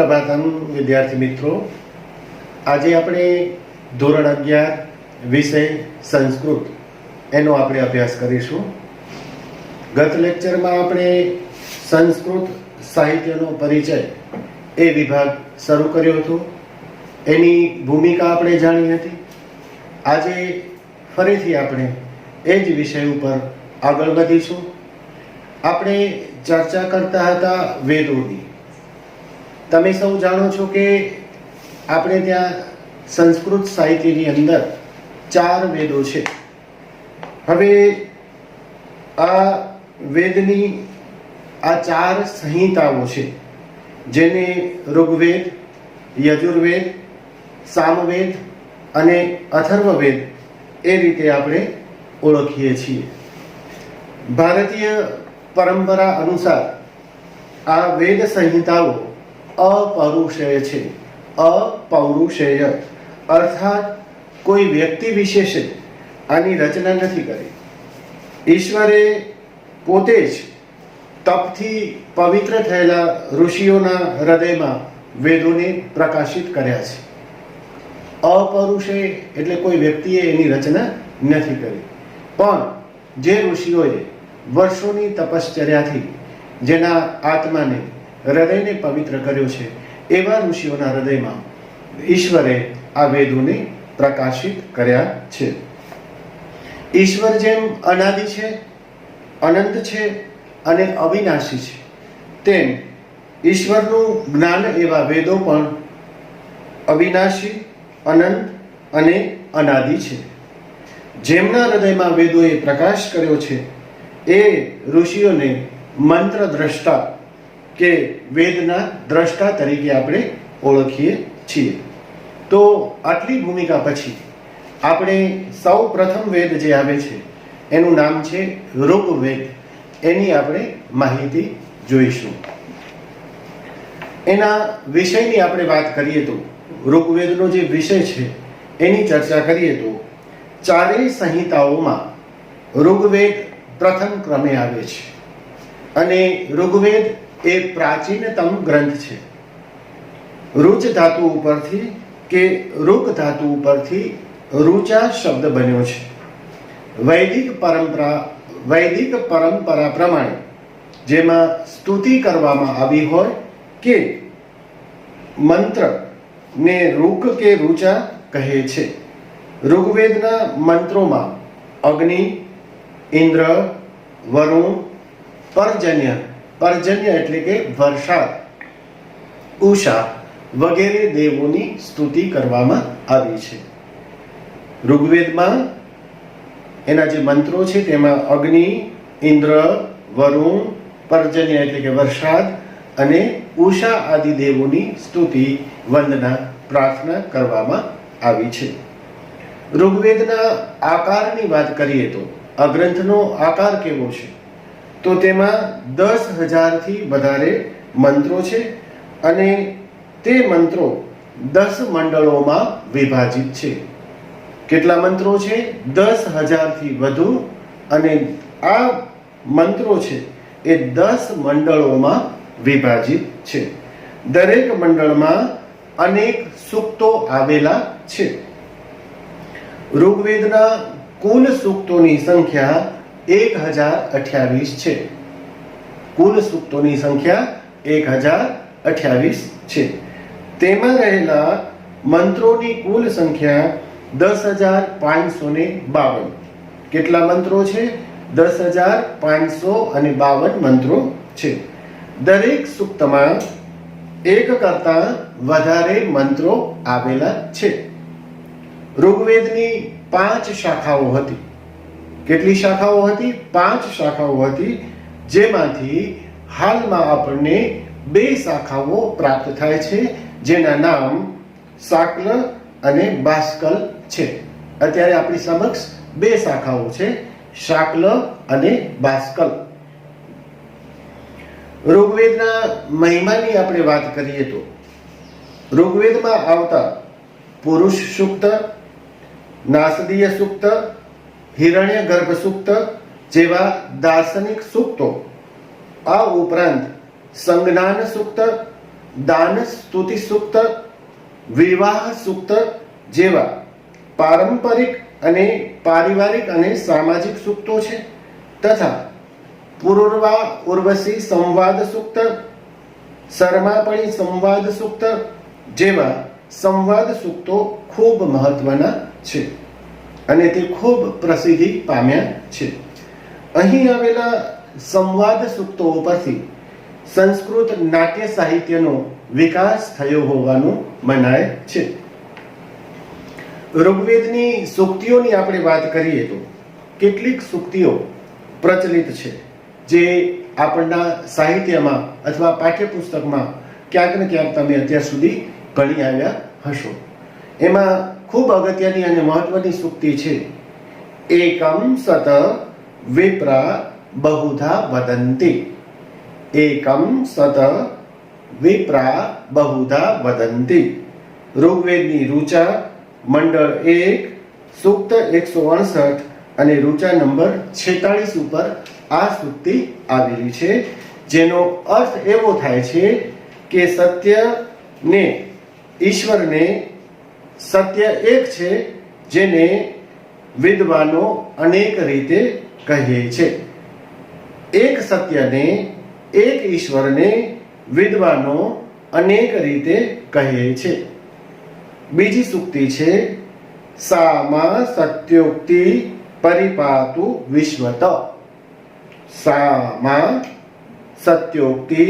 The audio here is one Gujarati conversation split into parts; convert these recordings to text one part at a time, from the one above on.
સુપ્રભાતમ વિદ્યાર્થી મિત્રો, આજે આપણે ધોરણ 11 વિષય સંસ્કૃત એનો આપણે અભ્યાસ કરીશું. ગત લેક્ચરમાં આપણે સંસ્કૃત સાહિત્યનો પરિચય એ વિભાગ શરૂ કર્યો હતો. એની ભૂમિકા આપણે જાણી હતી. આજે ફરીથી આપણે એ જ વિષય ઉપર આગળ વધીશું. આપણે ચર્ચા કરતા હતા વેદોની. તમે સૌ જાણો છો કે આપણે ત્યાં સંસ્કૃત સાહિત્યની અંદર 4 વેદો છે. હવે આ વેદની આ 4 સંહિતાઓ છે, જેને ઋગ્વેદ, યજુર્વેદ, સામવેદ અને અથર્વવેદ એ રીતે આપણે ઓળખીએ છીએ. ભારતીય પરંપરા અનુસાર આ વેદ સંહિતાઓ અપૌરુષેય છે. અપૌરુષેય અર્થાત કોઈ વ્યક્તિ વિશેષે આની રચના નથી કરી. ઈશ્વરે પોતે જ તપથી પવિત્ર થયેલા ઋષિઓના હૃદયમાં વેદોને પ્રકાશિત કર્યા છે. અપૌરુષેય એટલે કોઈ વ્યક્તિએ એની રચના નથી કરી, પણ જે ઋષિઓએ વર્ષોની તપશ્ચર્યાથી જેના આત્માને હૃદયને પવિત્ર કર્યો છે, એવા ઋષિઓના હૃદયમાં ઈશ્વરે આ વેદોને પ્રકાશિત કર્યા છે. ઈશ્વર જેમ અનાદિ છે, અનંત છે અને અવિનાશી છે, તેમ ઈશ્વરનું જ્ઞાન એવા વેદો પણ અવિનાશી, અનંત અને અનાદિ છે. જેમના હૃદયમાં વેદોએ પ્રકાશ કર્યો છે એ ઋષિઓને મંત્ર દ્રષ્ટા કે વેદના દ્રષ્ટા તરીકે આપણે ઓળખીએ છીએ. તો આટલી ભૂમિકા પછી આપણે સૌ પ્રથમ વેદ જે આવે છે એનું નામ છે ઋગ્વેદ. એની આપણે માહિતી જોઈશું. એના વિષયની આપણે વાત કરીએ તો ઋગ્વેદનો જે વિષય છે એની ચર્ચા કરીએ તો 4 સંહિતાઓમાં ઋગ્વેદ પ્રથમ ક્રમે આવે છે. અને ઋગ્વેદ એ પ્રાચીનતમ ગ્રંથ છે. રુચ ધાતુ ઉપરથી કે ઋક ધાતુ ઉપરથી રુચા શબ્દ બન્યો છે. વૈદિક પરંપરા પ્રમાણે જેમાં સ્તુતિ કરવામાં આવી હોય કે મંત્ર ને ઋક કે રુચા કહે છે. ઋગ્વેદના મંત્રોમાં અગ્નિ, ઇન્દ્ર, વરુણ, પર્જન્ય એટલે કે વરસાદ, ઉષા વગેરે દેવોની સ્તુતિ કરવામાં આવી છે. ઋગ્વેદમાં એના જે મંત્રો છે તેમાં અગ્નિ, ઇન્દ્ર, વરુણ, પર્જન્ય એટલે કે વરસાદ અને ઉષા આદિ દેવોની સ્તુતિ, વંદના, પ્રાર્થના કરવામાં આવી છે. ઋગ્વેદના આકારની વાત કરીએ તો આ ગ્રંથનો આકાર કેવો છે? તો તેમાં 10,000થી વધારે મંત્રો છે અને તે મંત્રો 10 મંડળોમાં વિભાજિત છે. કેટલા મંત્રો છે? 10,000થી વધુ. અને આ મંત્રો છે એ 10 મંડળોમાં વિભાજિત છે. દરેક મંડળમાં અનેક સૂક્તો આવેલા છે. ઋગ્વેદના કુલ સૂક્તોની સંખ્યા 1028 છે. કુલ સૂક્તોની સંખ્યા 1028 છે. તેમાં રહેલા મંત્રોની કુલ સંખ્યા 10,552. કેટલા મંત્રો છે? 10,552 મંત્રો છે. દરેક સૂક્તમાં એક કરતાં વધારે મંત્રો આવેલા છે. ઋગ્વેદની 5 શાખાઓ હતી. કેટલી શાખાઓ હતી? 5 શાખાઓ હતી, જેમાંથી હાલમાં આપણને 2 શાખાઓ પ્રાપ્ત થાય છે, જેના નામ શાક્લ અને બાષ્કલ છે. અત્યારે આપણી સમક્ષ 2 શાખાઓ છે, શાક્લ અને બાષ્કલ. ઋગ્વેદના મહિમાની આપણે વાત કરીએ તો ઋગ્વેદમાં આવતા પુરુષ સૂક્ત, નાસદીય સૂક્ત, હિરણ્ય ગર્ભ સૂક્ત જેવા દાર્શનિક સૂક્તો, આ ઉપરાંત સંજ્ઞાન સૂક્ત, દાન સ્તુતિ સૂક્ત, વિવાહ સૂક્ત જેવા પારંપરિક અને પારિવારિક અને સામાજિક સૂક્તો છે તથા પૂર્વા ઉર્વશી સંવાદ સૂક્ત, શર્માપણી સંવાદ સૂક્ત જેવા સંવાદ સૂક્તો ખૂબ મહત્વના છે અને તે ખૂબ પ્રસિદ્ધિ પામ્યા છે. અહીં આવેલા સંવાદ સૂક્તો ઉપરથી સંસ્કૃત નાટ્ય સાહિત્યનો વિકાસ થયો હોવાનું મનાય છે. ઋગ્વેદની સૂક્તિઓની આપણે વાત કરીએ તો કેટલીક સૂક્તિઓ પ્રચલિત છે જે આપણના સાહિત્યમાં અથવા પાઠ્યપુસ્તકમાં ક્યાંક ને ક્યાંક તમે અત્યાર સુધી ભણી આવ્યા હશો. એમાં ખૂબ અગત્યની અને મહત્વની સૂક્તિ છે એકમ સત વિપ્રા બહુધા વદંતી. એકમ સત વિપ્રા બહુધા વદંતી. ઋગ્વેદની ઋચા મંડળ 1 સૂક્ત 168 અને ઋચા નંબર 46 ઉપર આ સૂક્તિ આવેલી છે, જેનો અર્થ એવો થાય છે કે સત્યને, ઈશ્વરને સત્ય એક છે જેને વિદ્વાનો અનેક રીતે કહે છે. એક સત્યને, એક ઈશ્વરને વિદ્વાનો અનેક રીતે કહે છે. બીજી સૂક્તિ છે સામા સત્યોક્તિ પરિપાતુ વિશ્વત. સામા સત્યોક્તિ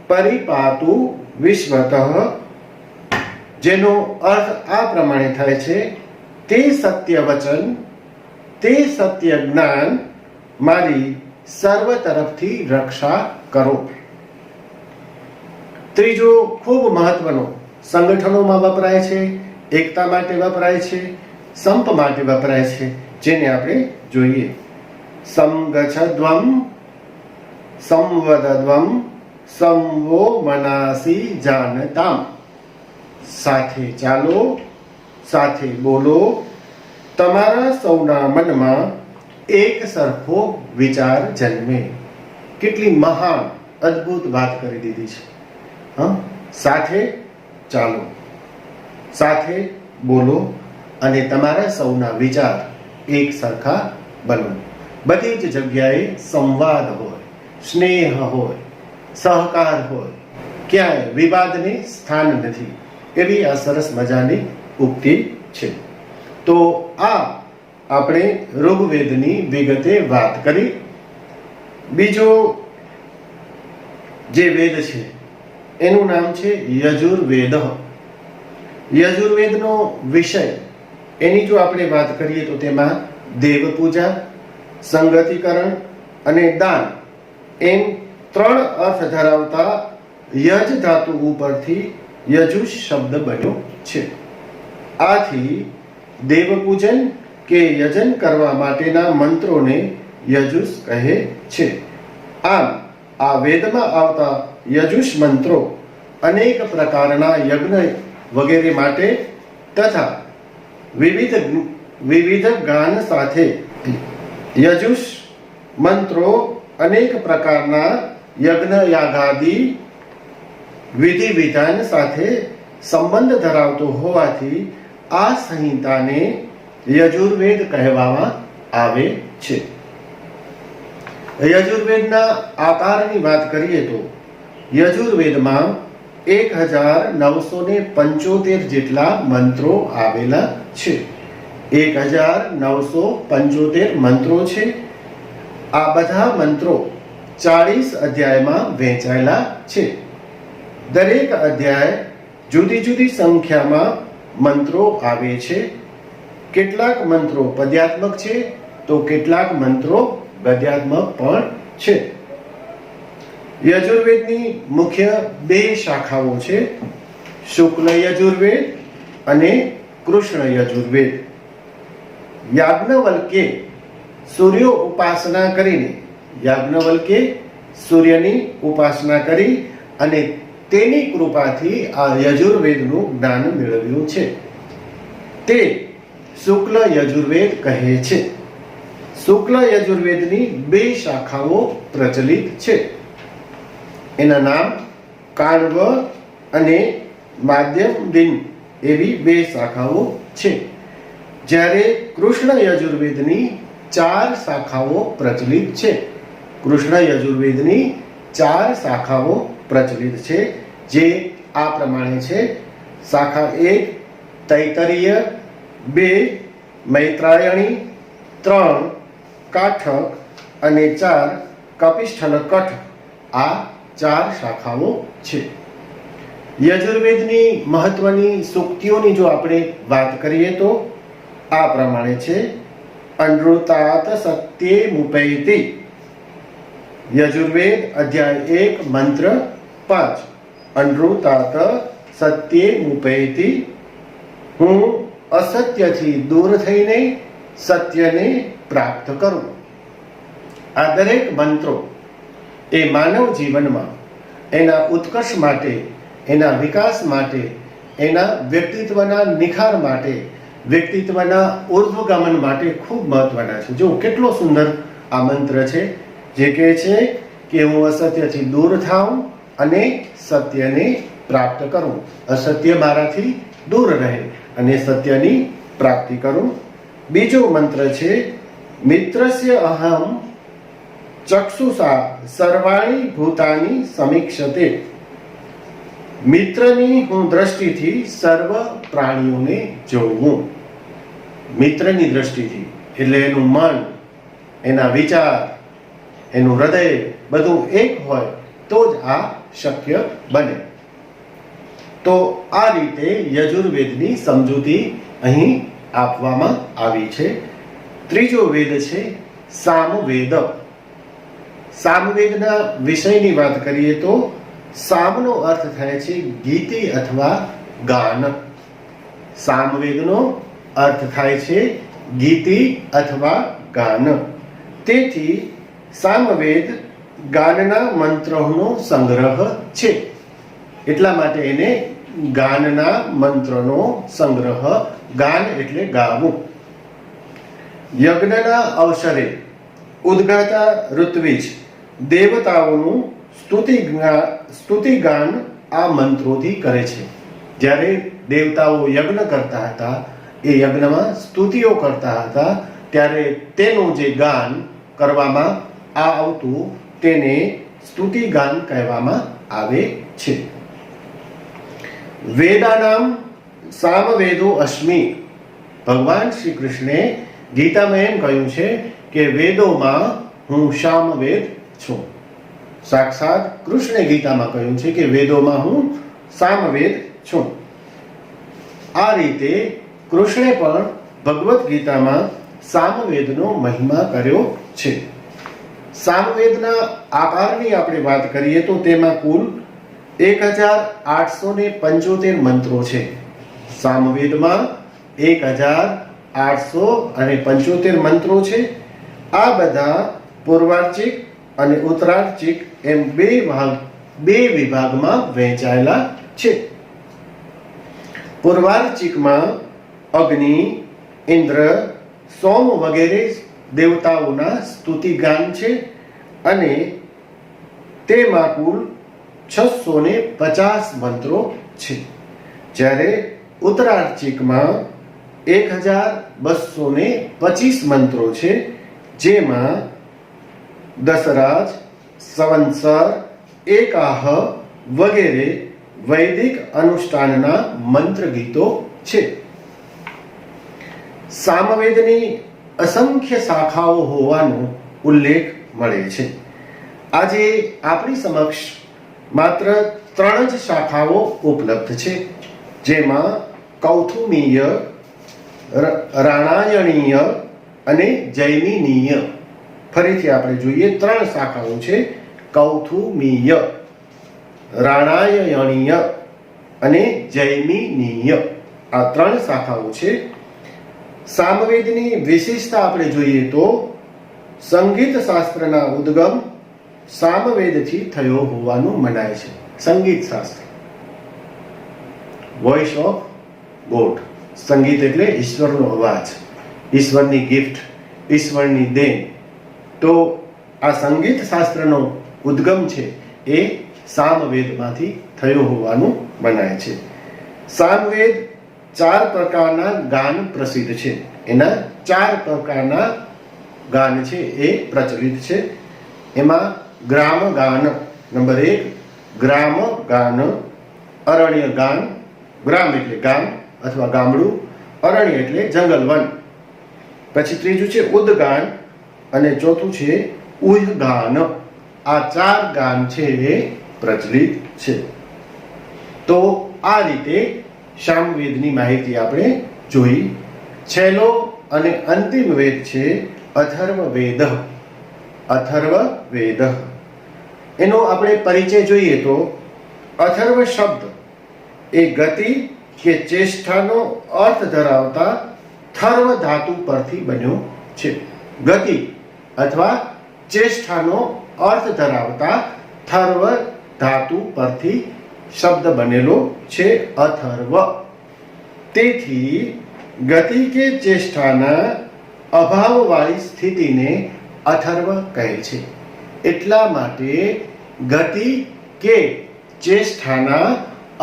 પરિપાતુ વિશ્વત, જેનો અર્થ આ પ્રમાણે થાય છે તે સત્ય વચન, તે સત્ય જ્ઞાન મારી સર્વ તરફથી રક્ષા કરો. ત્રીજો ખૂબ મહત્વનો સંગઠનોમાં વપરાય છે, એકતા માટે વપરાય છે, સંપ માટે વપરાય છે, જેને આપણે જોઈએ. સમગચ્છદ્વમ સંવદદ્વમ સંવો મનાસી જાનતામ. સાથે ચાલો, સાથે બોલો, તમારા સૌના મનમાં એક સરખો વિચાર જન્મે. કેટલી મહાન અદ્ભુત વાત કરી દીધી છે. સાથે ચાલો, સાથે બોલો અને તમારા સૌના વિચાર એક સરખા બનો. બધી જ જગ્યાએ સંવાદ હોય, સ્નેહ હોય, સહકાર હોય, ક્યાંય વિવાદને સ્થાન નથી, એવી આ સરસ મજાની ઉક્તિ છે. તો આ આપણે ઋગ્વેદની વિગતે વાત કરી. બીજો જે વેદ છે એનું નામ છે યજુર્વેદ. યજુર્વેદનો વિષય, એની જો આપણે વાત કરીએ તો તેમાં દેવ પૂજા, સંગતિકરણ અને દાન એમ 3 અર્થ ધરાવતા યજ ધાતુ ઉપરથી યજુષ શબ્દ બન્યો છે. આથી દેવપૂજન કે યજન કરવા માટેના મંત્રોને યજુષ કહે છે. આમ આ વેદમાં આવતા યજુષ મંત્રો અનેક પ્રકારના યજ્ઞ વગેરે માટે તથા વિવિધ ગાન સાથે યજુષ મંત્રો અનેક પ્રકારના યજ્ઞ યાગાદી વિધિ વિધાન સાથે સંબંધ ધરાવતો હોવાથી આ સંહિતાને યજુર્વેદ કહેવામાં આવે છે. યજુર્વેદના આકારની વાત કરીએ તો યજુર્વેદમાં 1975 જેટલા મંત્રો આવેલા છે. 1975 મંત્રો છે. આ બધા મંત્રો 40 અધ્યાયમાં વહેંચાયેલા છે. દરેક અધ્યાય જુદી જુદી સંખ્યામાં મંત્રો આવે છે. કેટલાક મંત્રો પદ્યાત્મક છે તો કેટલાક મંત્રો ગદ્યાત્મક પણ છે. યજુર્વેદની મુખ્ય 2 શાખાઓ છે, શુક્લ યજુર્વેદ અને કૃષ્ણ યજુર્વેદ. યાજ્ઞવલ્કે સૂર્ય ઉપાસના કરીને, યાજ્ઞવલ્કે સૂર્યની ઉપાસના કરી અને તેની કૃપાથી આ યજુર્વેદનું જ્ઞાન મેળવ્યું છે. તે શુક્લ યજુર્વેદ કહે છે. શુક્લ યજુર્વેદની 2 શાખાઓ પ્રચલિત છે. એના નામ કાણવ અને માધ્યમ દિન એવી 2 શાખાઓ છે. જ્યારે કૃષ્ણ યજુર્વેદની 4 શાખાઓ પ્રચલિત છે. કૃષ્ણ યજુર્વેદની 4 શાખાઓ પ્રચલિત છે, જે આ પ્રમાણે છે. શાખા 1 તૈતરીય, 2 મૈત્રાયણી, 3 કાઠક અને 4 કપિષ્ઠલ કઠ. આ 4 શાખાઓ છે. યજુર્વેદની મહત્વની સૂક્તિઓની જો આપણે વાત કરીએ તો આ પ્રમાણે છે. અનૃતાત સત્યે મુપૈતિ. યજુર્વેદ અધ્યાય 1 મંત્ર 5. અનૃતાત સત્યે મુપૈતિ. હું અસત્યથી દૂર થઈને સત્યને પ્રાપ્ત કરું. આ દરેક મંત્રો એ માનવ જીવનમાં એના ઉત્કર્ષ માટે, એના વિકાસ માટે, એના વ્યક્તિત્વના નિખાર માટે, વ્યક્તિત્વના ઉર્ધ્વગમન માટે ખૂબ મહત્વના છે. જો કેટલો સુંદર આ મંત્ર છે, જે કહે છે કે હું અસત્યથી દૂર થાઉં અને સત્યને પ્રાપ્ત કરું. અસત્ય મારાથી દૂર રહે અને સત્યની પ્રાપ્તિ કરું. બીજો મંત્ર છે મિત્રસ્ય અહમ ચક્ષુષા સર્વાણી ભૂતાની સમીક્ષતે. મિત્રની હું દ્રષ્ટિથી સર્વ પ્રાણીઓને જોઉં. મિત્રની દ્રષ્ટિથી એટલે એનું મન, એના વિચાર, એનું હૃદય બધું એક હોય તો જ આ શક્ય બને. તો આ રીતે યજુર્વેદની સમજૂતી અહીં આપવામાં આવી છે. ત્રીજો વેદ છે સામવેદ. સામવેદના વિષયની વાત કરીએ તો સામનો અર્થ થાય છે ગીતિ અથવા ગાન. સામવેદનો અર્થ થાય છે ગીતિ અથવા ગાન. તેથી સામવેદ ગાનના મંત્રોનો સંગ્રહ છે. એટલા માટે એને ગાનના મંત્રનો સંગ્રહ, ગાન એટલે ગાવું. યજ્ઞના અવસરે ઉદ્ગાતા ઋત્વિજ દેવતાઓનું સ્તુતિગાન આ મંત્રોથી કરે છે. જ્યારે દેવતાઓ યજ્ઞ કરતા હતા, એ યજ્ઞમાં સ્તુતિઓ કરતા હતા, ત્યારે તેનું જે ગાન કરવામાં આવતું તેને સ્તુતિગાન કહેવામાં આવે છે. વેદાનામ સામવેદો અસ્મિ. ભગવાન શ્રી કૃષ્ણે ગીતામાં એમ કહ્યું છે કે વેદોમાં હું સામવેદ છું. સાક્ષાત કૃષ્ણે ગીતામાં કહ્યું છે કે વેદોમાં હું સામવેદ છું. આ રીતે કૃષ્ણે પણ ભગવદ્ ગીતામાં સામવેદનો મહિમા કર્યો છે. સામવેદના આકારની આપણે વાત કરીએ તો તેમાં કુલ 1875 મંત્રો છે. સામવેદમાં 1875 મંત્રો છે. આ બધા પૂર્વાર્ચિક અને ઉત્તરાર્ચિક એમ બે વિભાગમાં વહેંચાયેલા છે. પૂર્વાર્ચિકમાં અગ્નિ, ઇન્દ્ર, સોમ વગેરે દેવતાઓના સ્તુતિગાન છે અને તેમાં કુલ 650 મંત્રો છે. જ્યારે ઉત્તરાર્ચિકમાં 1225 મંત્રો છે, જેમાં દશરાજ, સંવત્સર, એકાહ વગેરે વૈદિક અનુષ્ઠાનના મંત્ર ગીતો છે. સામવેદની અસંખ્ય શાખાઓ હોવાનો ઉલ્લેખ મળે છે. આજે આપણી સમક્ષ માત્ર 3 જ શાખાઓ ઉપલબ્ધ છે, જેમાં કૌથુમીય, રાણાયણીય અને જૈમિનીય. ફરીથી આપણે જોઈએ, 3 શાખાઓ છે: કૌથુમીય, રાણાયણીય અને જૈમિનીય. આ 3 શાખાઓ છે. સામવેદની વિશેષતા આપણે જોઈએ તો સંગીત શાસ્ત્રના ઉદ્ગમ સામવેદથી થયો હોવાનું મનાય છે. સંગીત શાસ્ત્ર, વોઇસ ઓફ ગોડ. સંગીત એટલે ઈશ્વરનો અવાજ, ઈશ્વરની ગિફ્ટ, ઈશ્વરની દેન. તો આ સંગીત શાસ્ત્રનો ઉદ્ગમ છે એ સામવેદમાંથી થયો હોવાનું મનાય છે. સામવેદ 4 પ્રકારના ગાન પ્રસિદ્ધ છે. એના 4 પ્રકારના ગાન છે એ પ્રચલિત છે. એમાં ગ્રામ ગાન નંબર 1, ગ્રામ ગાન, અરણ્ય ગાન, ગ્રામ એટલે ગામ અથવા ગામડું, અરણ્ય એટલે જંગલ વન, પછી ત્રીજું છે ઉદ્ગાન અને ચોથું છે ઉહગાન. આ 4 ગાન છે એ પ્રચલિત છે. તો આ રીતે સામવેદની માહિતી આપણે જોઈ. છેલ્લો અને અંતિમ વેદ છે અથર્વવેદ. અથર્વવેદ એનો આપણે પરિચય જોઈએ તો અથર્વ શબ્દ એ ગતિ કે ચેષ્ટાનો અર્થ ધરાવતા થર્વ ધાતુ પરથી બન્યો છે. ગતિ અથવા ચેષ્ટાનો અર્થ ધરાવતા થર્વ ધાતુ પરથી શબ્દ બનેલો છે અથર્વ. તેથી ગતિ કે ચેષ્ટાના અભાવવાળી સ્થિતિને અથર્વ કહે છે. એટલા માટે ગતિ કે ચેષ્ટાના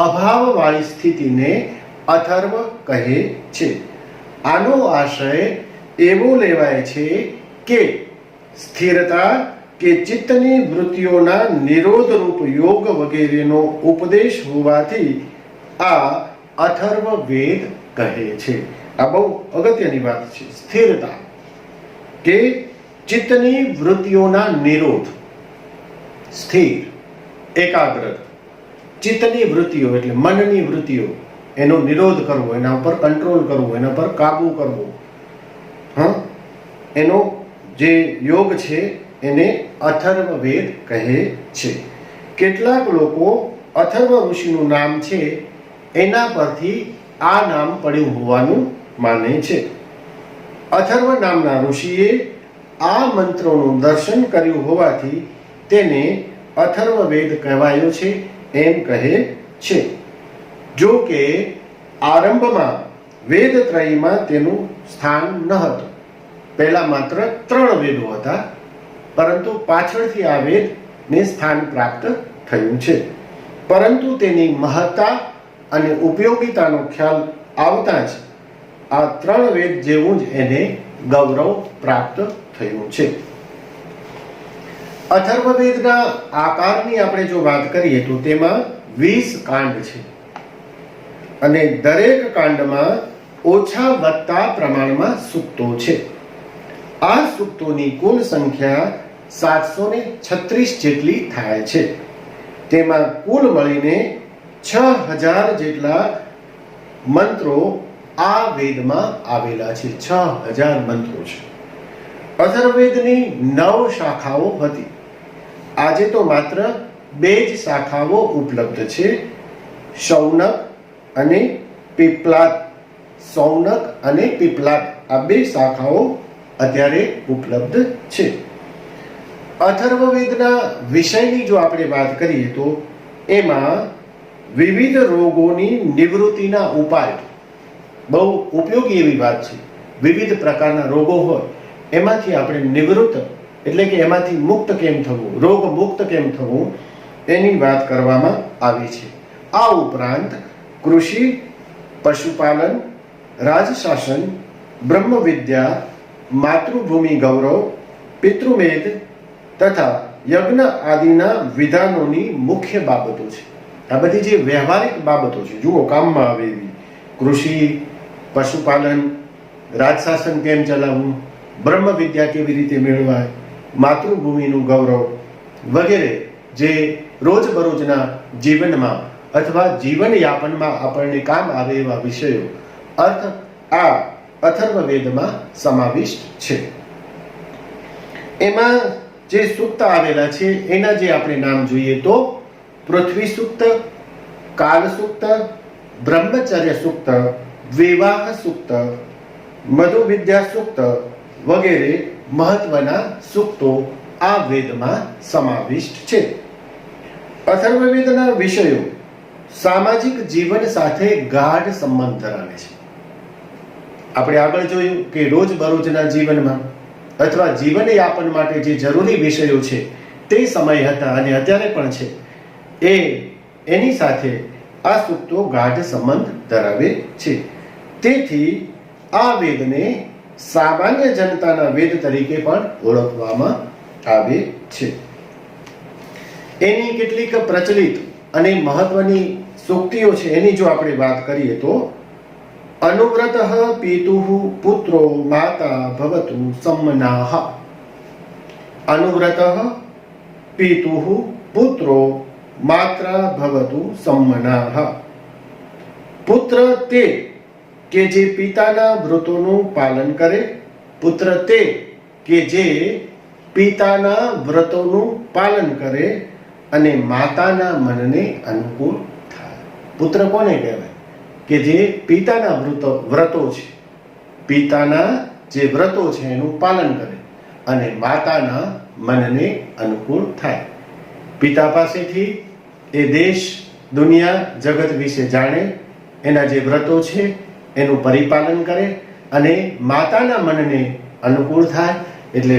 અભાવવાળી સ્થિતિને અથર્વ કહે છે. આનો આશય એવો લેવાય છે કે સ્થિરતા કે ચિત્તની વૃત્તિઓના નિરોધ રૂપ યોગ વગેરેનો ઉપદેશ હોવાથી આ અથર્વ વેદ કહે છે. આ બહુ અગત્યની વાત છે. સ્થિરતા કે ચિત્તની વૃત્તિઓના નિરોધ, સ્થિર, એકાગ્ર, ચિત્તની વૃત્તિઓ એટલે મનની વૃત્તિઓ, એનો નિરોધ કરવો, એના ઉપર કંટ્રોલ કરવો, એના પર કાબુ કરવો, એનો જે યોગ છે એને અથર્વવેદ કહે છે. કેટલાક લોકો અથર્વ ઋષિનું નામ છે એના પરથી આ નામ પડ્યું હોવાનું માને છે. અથર્વ નામના ઋષિએ આ મંત્રોનું દર્શન કર્યું હોવાથી તેને અથર્વવેદ કહેવાયો છે એમ કહે છે. જો કે આરંભમાં વેદત્રયીમાં તેનું સ્થાન ન હતું. પહેલા માત્ર 3 વેદો હતા, પરંતુ પાછળથી આ વેદને સ્થાન પ્રાપ્ત થયું છે. પરંતુ તેની મહત્તા અને ઉપયોગિતાનો ખ્યાલ આવતા જ આ 3 વેદ જેવું જ એને ગૌરવ પ્રાપ્ત થયું છે. અથર્વવેદના આકારની આપણે જો વાત કરીએ તો તેમાં 20 કાંડ છે અને દરેક કાંડમાં ઓછા વત્તા પ્રમાણમાં સૂક્તો છે. આ સૂક્તોની કુલ સંખ્યા 736 જેટલી થાય છે. તેમાં કુલ મળીને 6000 જેટલા મંત્રો આ વેદમાં આવેલા છે. 6000 મંત્રો છે. અથર્વવેદની 9 શાખાઓ હતી. આજે તો માત્ર 2 જ શાખાઓ ઉપલબ્ધ છે, શૌનક અને પીપલાદ. શૌનક અને પીપલાદ આ 2 શાખાઓ અત્યારે ઉપલબ્ધ છે. અથર્વવેદના વિષયની જો આપણે વાત કરીએ તો એમાં વિવિધ રોગોની નિવૃત્તિના ઉપાય, બહુ ઉપયોગી એવી વાત છે. વિવિધ પ્રકારના રોગો હોય એમાંથી આપણે નિવૃત્ત એટલે કે એમાંથી મુક્ત કેમ થવું, રોગ મુક્ત કેમ થવું એની વાત કરવામાં આવી છે. આ ઉપરાંત કૃષિ, પશુપાલન, રાજશાસન, બ્રહ્મવિદ્યા, માતૃભૂમિ ગૌરવ, પિતૃમેદ તથા યજ્ઞ આદિના વિધાનોની મુખ્ય બાબતો છે. આ બધી જે વ્યવહારિક બાબતો છે, જુઓ કામમાં આવે એવી, કૃષિ, પશુપાલન, રાજશાસન કેમ ચલાવવું, બ્રહ્મવિદ્યા કેવી રીતે મેળવાય, માતૃભૂમિનું ગૌરવ વગેરે જે રોજબરોજના જીવનમાં અથવા જીવનયાપનમાં આપણને કામ આવે એવા વિષયો આ અથર્વવેદમાં સમાવિષ્ટ છે. એમાં જે સૂક્ત આવેલા છે એના જે આપણે નામ જોઈએ તો પૃથ્વી સૂક્ત, કાલ સૂક્ત, બ્રહ્મચર્ય સૂક્ત, વિવાહ સૂક્ત, મધુવિદ્યા સૂક્ત વગેરે મહત્વના સૂક્તો આ વેદમાં સમાવિષ્ટ છે. અથર્વવેદના વિષયો સામાજિક જીવન સાથે ગાઢ સંબંધ ધરાવે છે. આપણે આગળ જોયું કે રોજબરોજના જીવનમાં અથવા જીવનયાપન માટે જે જરૂરી વિષયો છે તે સમય હતા અને અત્યારે પણ છે એની સાથે આ સૂક્તો ગાઢ સંબંધ ધરાવે છે. તેથી આ વેદને સામાન્ય જનતાના વેદ તરીકે પણ ઓળખવામાં આવે છે. એની કેટલીક પ્રચલિત અને મહત્વની સૂક્તિઓ છે, એની જો આપણે વાત કરીએ તો અનુવ્રતઃ પિતુઃ પુત્રો માતા ભવતુ સમ્મનાઃ. અનુવ્રતઃ પિતુઃ પુત્રો માત્રા ભવતુ સમ્મનાઃ. પુત્ર તે કે જે પિતાના વ્રતોનું પાલન કરે, પુત્ર તે કે જે પિતાના વ્રતોનું પાલન કરે અને માતાના મનને અનુકૂળ થાય. પુત્ર કોને કહેવાય? કે જે પિતાના વ્રતો છે, પિતાના જે વ્રતો છે એનું પાલન કરે અને માતાના મનને અનુકૂળ થાય. પિતા પાસેથી એ દેશ, દુનિયા, જગત વિશે જાણે, એના જે વ્રતો છે એનું પરિપાલન કરે અને માતાના મનને અનુકૂળ થાય, એટલે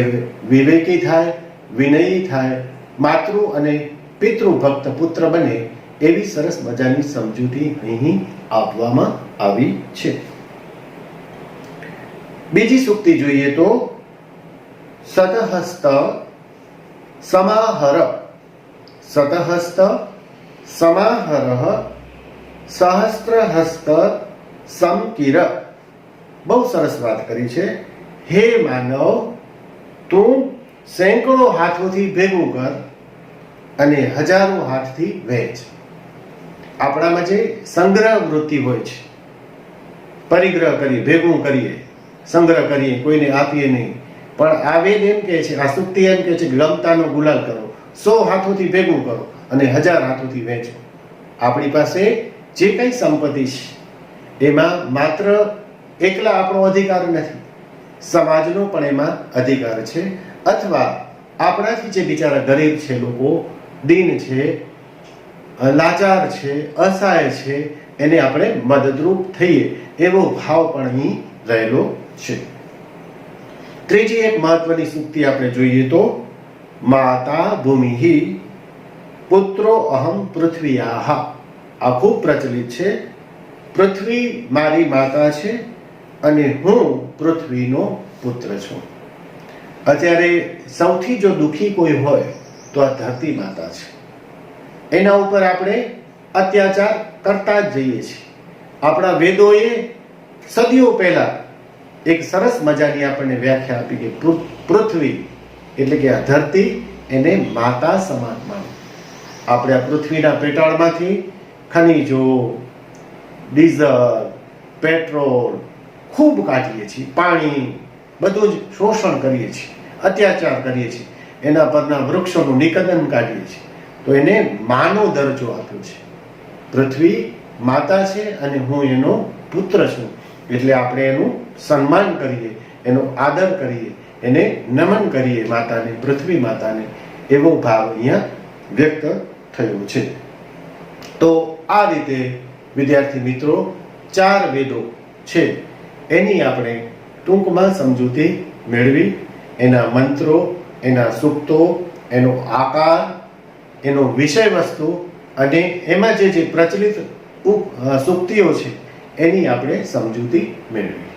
વિવેકી થાય, વિનયી થાય, માતૃ અને પિતૃ ભક્ત પુત્ર બને, એવી સરસ મજાની સમજૂતી અહીં આપવામાં આવી છે. બીજી સૂક્તિ જોઈએ તો સતહસ્ત સમાહર. સતહસ્ત સમાહરઃ સહસ્ત્રહસ્ત સમકિર. બહુ સરસ વાત કરી છે. હે માનવ, તું સેંકડો હાથોથી ભેગું કર અને હજારો હાથથી વહેંચ. આપણામાં જે સંગ્રહ વૃત્તિ હોય છે, પરિગ્રહ કરીએ, ભેગું કરીએ, સંગ્રહ કરીએ, કોઈને આપીએ નહીં, પણ આ વેદ એમ કહે છે, આ સૂક્તિ એમ કહે છે કે ગમતાનો ગુલાલ કરો, 100 હાથોથી ભેગું કરો અને 1000 હાથોથી વહેંચો. આપણી પાસે જે કંઈ સંપત્તિ છે એમાં માત્ર એકલા આપણો અધિકાર નથી, સમાજનો પણ એમાં અધિકાર છે. અથવા આપણાથી જે બિચારા ગરીબ છે, લોકો દીન છે, લાચાર છે, અસહાય છે, એને આપણે મદદરૂપ થઈએ એવો ભાવ પણ અહીં રહેલો છે. ત્રીજી એક મહત્વની સૂક્તિ આપણે જોઈએ તો માતા ભૂમિ પુત્રો અહમ પૃથ્વીયાહ. આ ખૂબ પ્રચલિત છે. પૃથ્વી મારી માતા છે અને હું પૃથ્વીનો પુત્ર છું. અત્યારે સૌથી જો દુઃખી કોઈ હોય તો આ ધરતી માતા છે. એના ઉપર આપણે અત્યાચાર કરતા જ જઈએ છીએ. આપણા વેદોએ સદીઓ પહેલા એક સરસ મજાની આપણને વ્યાખ્યા આપી કે પૃથ્વી એટલે કે આ ધરતી, એને માતા સમાન માનો. આપણે આ પૃથ્વીના પેટાળમાંથી ખનીજો, ડીઝલ, પેટ્રોલ ખૂબ કાઢીએ છીએ, પાણી બધું જ શોષણ કરીએ છીએ, અત્યાચાર કરીએ છીએ, એના પરના વૃક્ષોનું નિકંદન કાઢીએ છીએ. તો એને માનો દરજ્જો આપ્યો છે. પૃથ્વી માતા છે અને હું એનો પુત્ર છું, એટલે આપણે એનું સન્માન કરીએ, એનો આદર કરીએ, એને નમન કરીએ માતાને, પૃથ્વી માતાને, એવો ભાવ અહીંયા વ્યક્ત થયો છે. તો આ રીતે વિદ્યાર્થી મિત્રો 4 વેદો છે એની આપણે ટૂંકમાં સમજૂતી મેળવી. એના મંત્રો, એના સૂક્તો, એનો આકાર, એનો વિષય વસ્તુ અને એમાં જે પ્રચલિત સૂક્તિઓ છે એની આપણે સમજૂતી મેળવી.